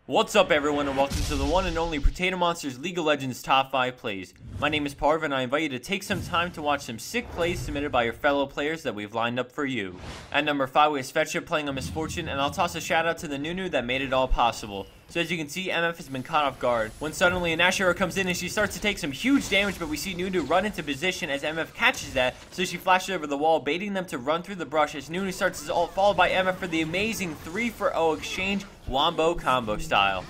What's up everyone and welcome to the one and only Potato Monsters League of Legends Top 5 Plays. My name is Parv and I invite you to take some time to watch some sick plays submitted by your fellow players that we've lined up for you. At number 5 we have Svetcha playing on Misfortune, and I'll toss a shout out to the Nunu that made it all possible. So as you can see, MF has been caught off guard when suddenly an Asherah comes in and she starts to take some huge damage, but we see Nunu run into position as MF catches that, so she flashes over the wall, baiting them to run through the brush as Nunu starts his ult, followed by MF for the amazing 3-for-0 exchange wombo combo style.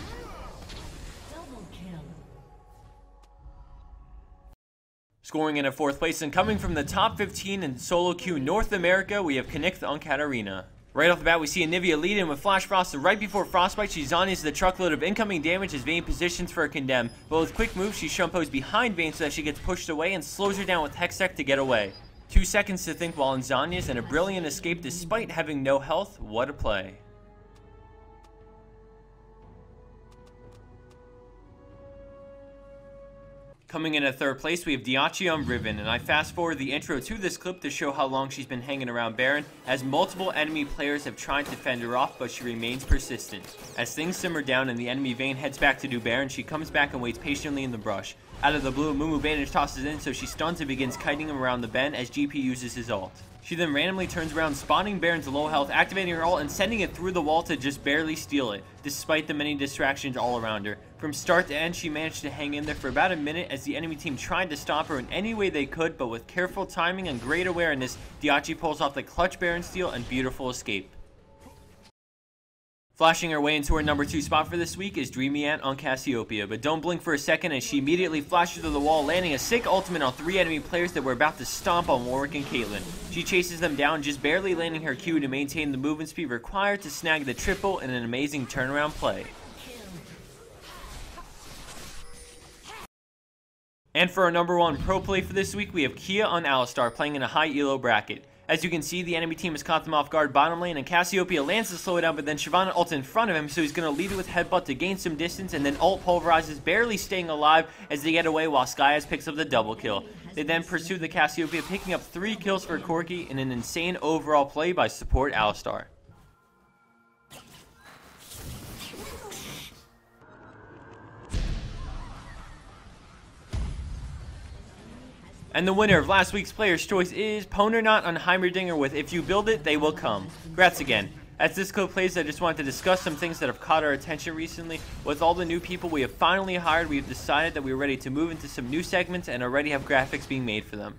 Scoring in at 4th place and coming from the top 15 in solo queue North America, we have Kinnick the Uncatarina. Right off the bat, we see Anivia lead in with Flash Frost, and right before Frostbite, she zonies the truckload of incoming damage as Vayne positions for a condemn. But with quick moves, she shumpos behind Vayne so that she gets pushed away and slows her down with Hextech to get away. 2 seconds to think while in Zhonya's, and a brilliant escape despite having no health. What a play. Coming in at 3rd place, we have Diachi on Riven, and I fast forward the intro to this clip to show how long she's been hanging around Baron, as multiple enemy players have tried to fend her off, but she remains persistent. As things simmer down and the enemy Vayne heads back to do Baron, she comes back and waits patiently in the brush. Out of the blue, Mumu Bandage tosses in, so she stuns and begins kiting him around the bend as GP uses his ult. She then randomly turns around, spotting Baron's low health, activating her ult and sending it through the wall to just barely steal it, despite the many distractions all around her. From start to end, she managed to hang in there for about a minute as the enemy team tried to stop her in any way they could, but with careful timing and great awareness, Diachi pulls off the clutch Baron steal and beautiful escape. Flashing her way into her number 2 spot for this week is Dreamy Ant on Cassiopeia, but don't blink for a second as she immediately flashes to the wall, landing a sick ultimate on 3 enemy players that were about to stomp on Warwick and Caitlyn. She chases them down, just barely landing her Q to maintain the movement speed required to snag the triple in an amazing turnaround play. And for our number 1 pro play for this week, we have Kia on Alistar playing in a high elo bracket. As you can see, the enemy team has caught them off guard bottom lane, and Cassiopeia lands to slow it down, but then Shyvana ults in front of him, so he's going to lead it with Headbutt to gain some distance, and then ult pulverizes, barely staying alive as they get away while Skyaz picks up the double kill. They then pursue the Cassiopeia, picking up 3 kills for Corki in an insane overall play by support Alistar. And the winner of last week's Player's Choice is Ponernot on Heimerdinger with If You Build It, They Will Come. Congrats again. As this clip plays, I just wanted to discuss some things that have caught our attention recently. With all the new people we have finally hired, we have decided that we are ready to move into some new segments and already have graphics being made for them.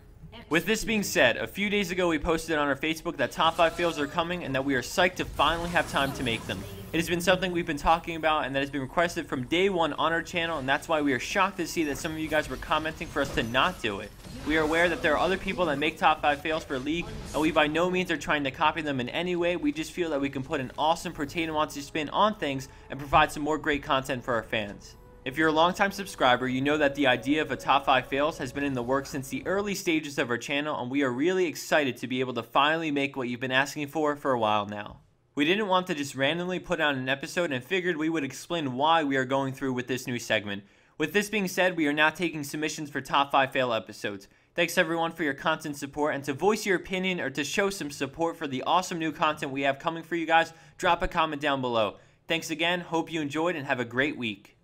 With this being said, a few days ago we posted on our Facebook that top 5 fails are coming and that we are psyched to finally have time to make them. It has been something we've been talking about and that has been requested from day one on our channel, and that's why we are shocked to see that some of you guys were commenting for us to not do it. We are aware that there are other people that make top 5 fails for League, and we by no means are trying to copy them in any way. We just feel that we can put an awesome Potato Monster spin on things and provide some more great content for our fans. If you're a longtime subscriber, you know that the idea of a top 5 fails has been in the works since the early stages of our channel, and we are really excited to be able to finally make what you've been asking for a while now. We didn't want to just randomly put out an episode and figured we would explain why we are going through with this new segment. With this being said, we are now taking submissions for top 5 fail episodes. Thanks everyone for your constant support, and to voice your opinion or to show some support for the awesome new content we have coming for you guys, drop a comment down below. Thanks again, hope you enjoyed, and have a great week.